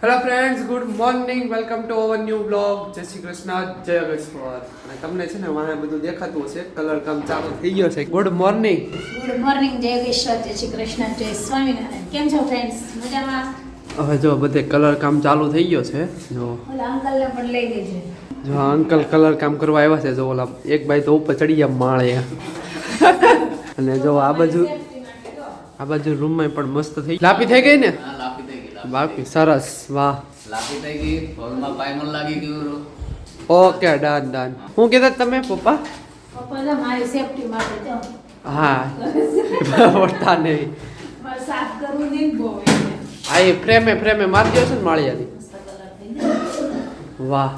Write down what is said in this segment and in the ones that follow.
Hello friends, good morning. Welcome to our new blog. જય શ્રી કૃષ્ણ, જય યોગેશ્વર. અને તમને છે ને વાહ બધું દેખાતું હશે, કલર કામ ચાલુ થઈ ગયો છે. Good morning. ગુડ મોર્નિંગ, જય યોગેશ્વર, જય શ્રી કૃષ્ણ, જય સ્વામિનારાયણ. કેમ છો ફ્રેન્ડ્સ? મજામાં? હવે જો બધે કલર કામ ચાલુ થઈ ગયો છે. જો ઓલા અંકલને પણ લઈ દેજો. જો અંકલ કલર કામ કરવા આવ્યા છે. જો ઓલા એક ભાઈ તો ઉપર ચડી ગયા માળે. અને જો આ બાજુ રૂમમાં પણ મસ્ત થઈ લાપી થઈ ગઈ ને. બાકી સરસ, વાહ. લાપી થઈ ગઈ, હોલમાં પાયમલ લાગી ગયું. Okay, done. હું કીધા તમે પપ્પા? પપ્પા તો મારી સેફટી માટે તો હા વળતા નહીં. મારે સાફ કરવું નહીં બહુ. આ એ ફ્રેમે મારી દો છે ને માળિયાની. મસ્ત કલર થઈ ગયો. વાહ.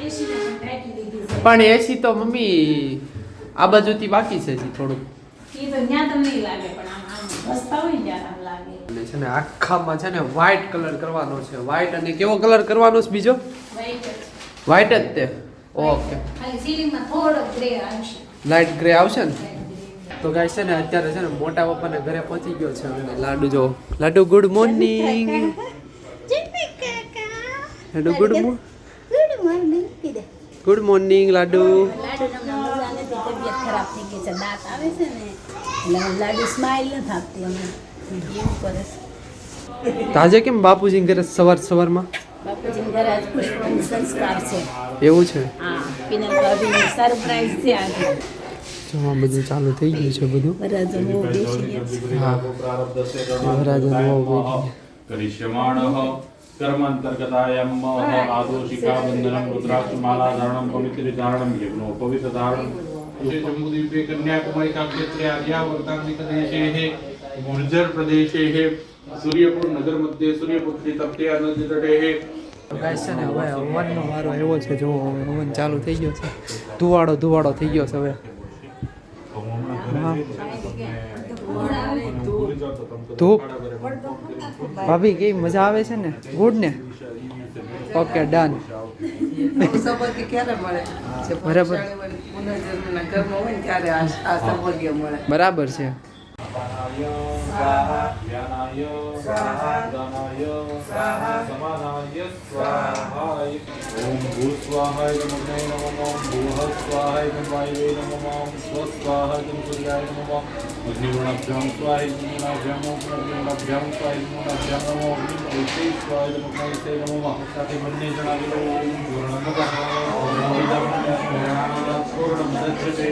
એસી ને પણ ટાઈટ લીધી છે. પણ એસી તો મમ્મી આ બાજુથી બાકી છે હજી થોડુંક. એ તો ત્યાં તમને નહીં લાગે, પણ આમ રસ્તા હોય ને ત્યારે આમ લાગે. અને છે ને આખામાં છે ને વ્હાઈટ કલર કરવાનો છે. વ્હાઈટ અને કેવો કલર કરવાનો છે બીજો? White જ. વ્હાઈટ જ તે. ઓકે, ખાલી સીલિંગમાં થોડો ગ્રે આવશે. લાઇટ ગ્રે આવશે ને. તો ગાઈસ છે ને અત્યારે છે ને મોટા પપ્પાને ઘરે પહોંચી ગયો છે. અને લાડુ જો, લાડુ ગુડ મોર્નિંગ. લાડુ ગુડ મોર્નિંગ. ગુડ મોર્નિંગ લાડુ. લાડુને મજા નથી, તબિયત ખરાબ થઈ ગઈ છે, દાંત આવે છે ને એટલે લાડુ સ્માઈલ નથી આપતી અમે એવું કરે છે. તાજે કેમ બાપુજી ઘરે સવારમાં બાપુજી ઘરે આજ પુષ્પનો સંસ્કાર છે. એવું છે? હા, પિનલ ભાભીની સરપ્રાઈઝ છે આજે. જવા બધું ચાલુ થઈ ગયું છે બધું. વરરાજો બહુ બેસી ગયા છે. વરરાજો करिष्यमाणः कर्मान्तर्गतायम् आदोषिका बन्धनं रुद्राक्षमालाधारणं पवित्रधारणं यज्ञोपवीतधारणं जम्बूद्वीपे कन्याकुमारिका क्षेत्रे आर्यावर्तान्तिकदेशे गुर्जर प्रदेशे सूर्यपुर नगर मध्ये सूर्यपुत्री तप्ते नदीतटे. ગાઈસ છે ને હવે હવનનો વારો આવ્યો છે. જો હવે હવન ચાલુ થઈ ગયો છે. ધુવાડો થઈ ગયો છે હવે. ધૂપ ભાભી કેવી મજા આવે છે ને? ગુડ ને? Okay, done. સૌભાગ્ય ક્યારે મળે છે? બરાબર. પુનર્જન્મના ઘરમાં હોય ને ત્યારે આ સૌભાગ્ય મળે. બરાબર છે. स्वाहा व्यानाय स्वाहा दानाय स्वाहा समानाय स्वाहा. ओम भूस्वाहाय नमो नमः. ओम भूः स्वाहाय वायवे नमः. ओम स्वस्वाहाय सूर्याय नमः. अग्निगुणाभ्यां स्वाहाय गुणाभ्यां गुणाभ्यां स्वाहाय गुणाभ्यां नमो. अग्निपरिते स्वाहाय नमः नमः. સાથે બંને જણાવી લો. પૂર્ણમ દચ્છતે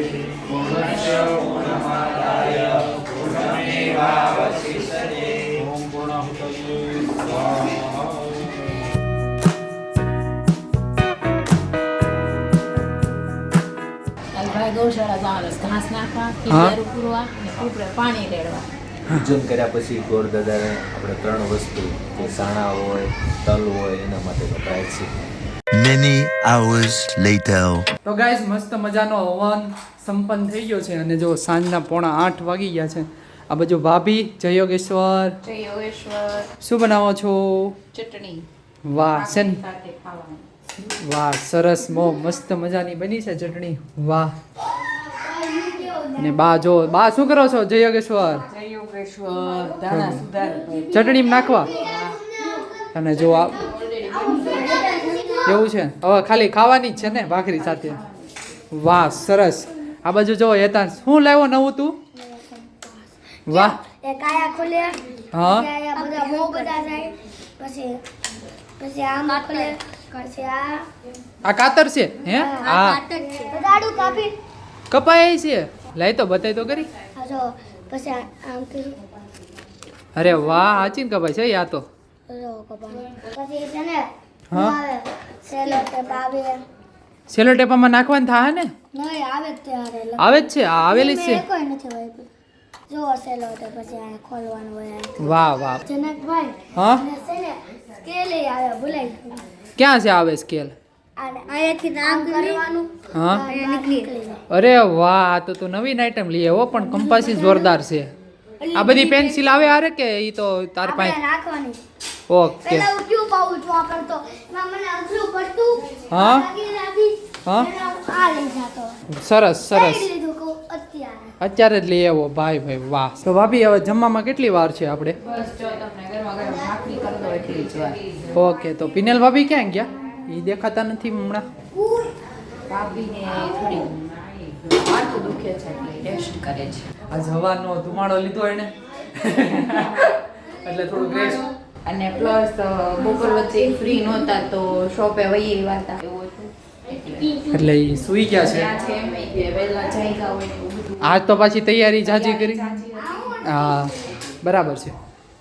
પૂર્ણસ્ય પૂર્ણમાદાય પૂર્ણમેવાવશિષ્યતે. ઓમ પૂર્ણાહુતયે સ્વાહા. ભાઈ ગૌશાળા જવાનું છે, ઘાસ નાખવા, કીચડ પૂરવા અને કૂપરે પાણી રેડવા. પૂજન કર્યા પછી ગોળ દાદાને આપણે 3 વસ્તુ જે સાણા હોય, તલ હોય એના માટે વપરાય છે. Many hours later. તો ગાઈસ મસ્ત મજાનો હવન સંપન્ન થઈ ગયો છે. અને જો સાંજના 7:45 વાગી ગયા છે. આ બાજુ ભાભી જય યોગેશ્વર. જય યોગેશ્વર. શું બનાવો છો? ચટણી વાહ સેન, સાથે ખાવાનું. વાહ સરસ. બહુ મસ્ત મજાની બની છે ચટણી. વાહ. ને બા જો, બા શું કરો છો? જય યોગેશ્વર. જય યોગેશ્વર. ધાણા સુધાર ચટણીમાં નાખવા. અને જો આ એવું છે. હવે ખાલી ખાવાની જ છે ને ભાખરી સાથે. વાહ સરસ. આ બાજુ જો હેતાંશ શું લાવ્યો નવું તું? વાહ. એક આયા ખોલે, હા પછી આયા બધા બહુ બધા જાય, પછી આમ ખોલે, પછી આ કાતર છે હે? હા દાડુ કાપી, કપાય છે. લાઈ તો બતાય તો કરી. આ જો પછી આમ કર્યું, અરે વાહ, આચીન કપાય છે યા તો. જો કપાણી. પછી છે ને હા. આવે સેલો ટેપ આવે, સેલો ટેપામાં નાખવાનું થાય ને? નહીં આવે જ ત્યારે લખી. આવે જ છે, આ આવેલી જ છે. કોઈ નથી વાપર્યું. જો સેલો ટેપ પછી આ ખોલવાનું હોય. વાહ વાહ. જનકભાઈ હા અને છે ને સ્કેલ આવે, ભૂલાઈ ગયું. ક્યાં છે આવે સ્કેલ? અને અહીંયાથી નામ કરવાનું, હા અહીંયા નીકળી જાય. અરે વાહ, આ તો તું નવીન આઈટમ લઈ આવ્યો. પણ કંપાસી જોરદાર છે. આ બધી પેન્સિલ આવે આરે કે ઈ તો તાર આપણે પાસે? નાખવાની. ઓકે. પેલા હું ક્યુ પાઉચ વાપરતો, એમાં મને અઘરું પડતું. હા? લાગી લાગી. હા? એના હું આ લઈ જતો. સરસ સરસ. કઈ લીધું કહું અત્યારે. અત્યારે જ લઈ આવ્યો ભાઈ. વાહ. તો ભાભી હવે જમવામાં કેટલી વાર છે આપણે? બસ જો તમને ગરમા ગરમ ભાખરી કરી દો એટલી જોવા. ઓકે તો પિનલ ભાભી ક્યાં ગયા એ દેખાતા નથી હમણાં ભાભીને થોડી માથું દુખે છે એટલે રેસ્ટ કરે છે. આજ હવાનો ધુમાડો લીધો એને એટલે થોડું રેસ્ટ. અને પ્લસ બપોર વચ્ચે ફ્રી નહોતા તો શોપે વહી આવ્યા હતા એવું હતું એટલે એ સુઈ ગયા છે. ત્યાં છે એમ કે વહેલા જઈ ગયા હોય ને એવું બધું. આજ તો પાછી તૈયારી જાજી કરી. જાજી હતી. હા બરાબર છે.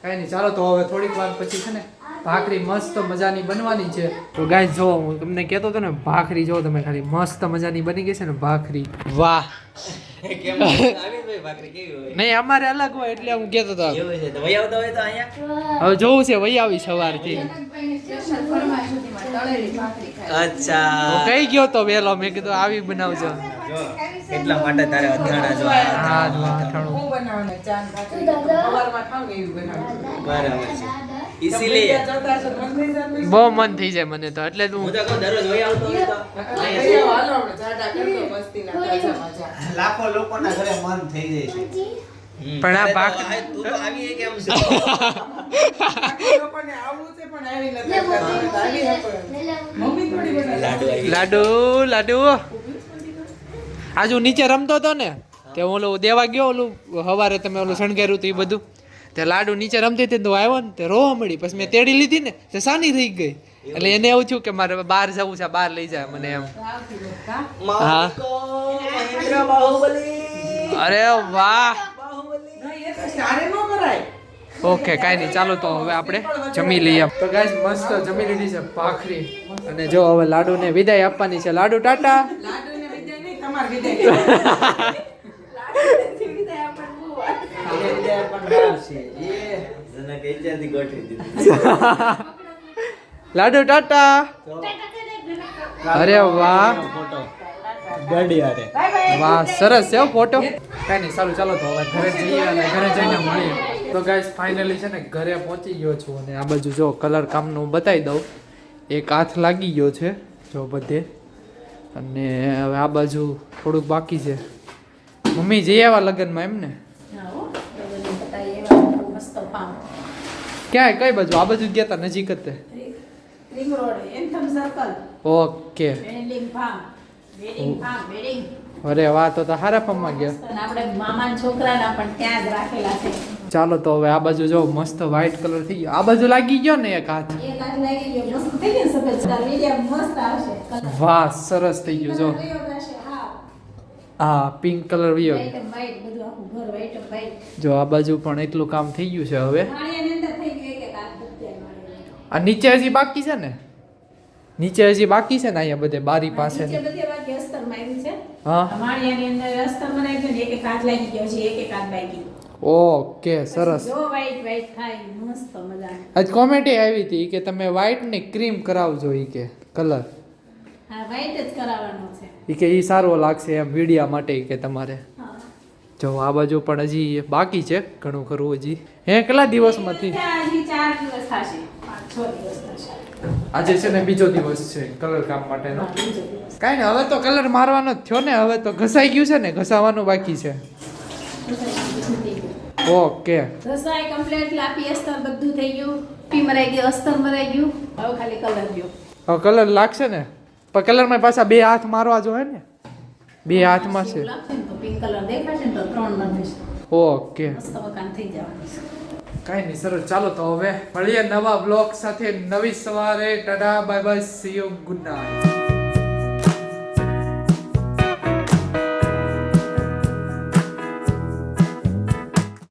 કાંઈ નહીં ચાલો તો હવે થોડીક વાર પછી છે ને ભાખરી મસ્ત મજાની બનવાની છે. તો ગાઈસ જો હું તમને કહેતો હતો ને ભાખરી જો તમે ખાલી મસ્ત મજાની બની ગઈ છે ને ભાખરી. વાહ કેમ આવી ભાઈ ભાખરી કેવી હોય? નહીં અમારે અલગ હોય એટલે હું કહેતો હતો. એવું છે તો વહી આવતા હોય તો અહીંયા હવે જોવું છે વહી આવી સવારથી. જનકભાઈને સ્પેશિયલ ફરમાઈશ હતી મારે તળેલી ભાખરી ખાવી. અચ્છા હું કઈ ગયો તો વહેલો મેં કીધું આવી બનાવજો. જો એટલા માટે તારે અથાણા જો હા જો અથાણું. હું બનાવવાનું ચાન ભાખરી સવારમાં ખાવ ને એવી બનાવું. બરાબર છે ઈસીલીએ જતા છે મન નહીં જાતું. બહુ મન થઈ જાય મને તો એટલે હું હું તો કહું દરરોજ વહી આવતો હોય તો અહીંયા હાલો આપણે જાડા કરતો મસ્તીના તાજા મજા. લાખો લોકોના ઘરે મન થઈ જાય છે. પણ આ અરે તો ભાખરી- તું તો આવી કેમ છે? બાકી લોકોને આવું છે પણ આવી નથી કરતા. આવી હકો. મમ્મી થોડી બનાવે. લાડુ આવી લાડુ લાડુ આજ હું નીચે રમતો હતો ને તે ઓલું દેવા ગયો ઓલું હવારે તમે ઓલું શણગાર્યું હતું એ બધું તે લાડુ નીચે રમતી હતી ને તો આવ્યો ને તે રોવા મળી પછી મેં તેડી લીધી ને તે સાની થઈ ગઈ એટલે એને એવું થયું કે મારે બહાર જવું છે બહાર લઈ જાય મને એમ. હા મહેન્દ્ર બાહુબલી અરે વાહ નહીં, એ તો સારે ન કરાય. ઓકે કાંઈ નહીં ચાલો તો હવે આપણે જમી લઈએ. તો ગાઈસ મસ્ત જમી લીધી છે ભાખરી અને જો હવે લાડુને વિદાય આપવાની છે. લાડુ ટાટા. લાડુને વિદાય નહીં, તમારે વિદાય. જનક એજાથી ગોઠવી દીધું. લાડુ ટાટા. અરે વાહ ગાડી હારે વાહ સરસ છે હો ફોટો. કાંઈ નહીં સારું ચાલો તો હવે ઘરે જઈએ અને ઘરે જઈને મળીએ. તો ગાઈસ ફાઇનલી છે ને ઘરે પહોંચી ગયો છું અને આ બાજુ જો કલર કામનું બતાવી દઉં. એક હાથ લાગી ગયો છે જો બધે અને હવે આ બાજુ થોડુંક બાકી છે. મમ્મી જઈ આવ્યા લગ્નમાં એમ ને હા હો, લગ્ન બતાવી એવા મસ્ત ફાર્મ. ક્યાંય કઈ બાજુ આ બાજુ જ ગયા તા નજીક જ તે. Ring road anthem circle okay wedding farm wedding farm wedding. અરે વાહ તો હારા ફાર્મમાં ગયા. અને આપણે મામાના છોકરાના પણ ત્યાં જ રાખેલા છે. ચાલો તો હવે આ બાજુ જો મસ્ત વ્હાઈટ કલર થઈ ગયો. આ બાજુ લાગી ગયો ને એક હાથ. એ લાગ લાગી ગયો મસ્ત થઈ ગયો સફેદ સ્ટાર મીડિયમ મસ્ત આવશે કલર. વાહ સરસ થઈ ગયું જો. કયો થશે? હા હા પિંક કલર વિયો વ્હાઈટ એન્ડ વ્હાઈટ બધું આખું ઘર વ્હાઈટ એન્ડ વ્હાઈટ. જો આ બાજુ પણ એટલું કામ થઈ ગયું છે હવે. માળિયાની અંદર થઈ ગયું એક એક હાથ બધે માળિયાની. આ નીચે હજી બાકી છે ને નીચે હજી બાકી છે ને અહીંયા બધે બારી પાસે નીચે બધે બાકી અસ્તર માર્યું છે. હા માળિયાની અંદર અસ્તર મરાઈ ગયું ને એક એક હાથ લાગી ગયો છે એક એક હાથ બાકી. ઓકે સરસ. જો વ્હાઈટ વ્હાઈટ થાય મસ્ત મજાનું. આજ કોમેન્ટ આવી હતી કે તમે વ્હાઈટ ને ક્રીમ કરાવજો ઈ કે કલર હા વ્હાઈટ જ કરાવવાનો છે. ઈ કે ઈ સારો લાગશે એમ વિડિયા માટે ઈ કે તમારે. હા જો આ બાજુ પણ હજી બાકી છે ઘણું ખરું હજી. હે કેટલા દિવસમાંથી? હજી 4 દિવસ થશે 5-6 દિવસ થશે. આજે છે ને બીજો દિવસ છે કલર કામ માટેનો. હા, બીજો દિવસ. કાંઈ ને હવે તો કલર મારવાનો જ થયો ને હવે તો ઘસાઈ ગયું છે ને ઘસાવાનું બાકી છે. ઓકે રસાઈ કમ્પ્લીટ લાપી અસ્તર બધું થઈ ગયું. પી મરાઈ ગયું અસ્તર મરાઈ ગયું. હવે ખાલી કલર ગયો. હવે કલર લાગશે ને પણ કલરમાં પાછા બે હાથ મારવા જોઈએ ને બે હાથમાં છે. એવું લાગશે ને તો પિંક કલર દેખાશે ને તો 3 માં થશે. ઓકે મસ્ત મકાન થઈ જવાનું છે. કાંઈ નહીં સરસ ચાલો તો હવે મળીએ નવા બ્લોગ સાથે નવી સવારે. Tata bye bye see you good night.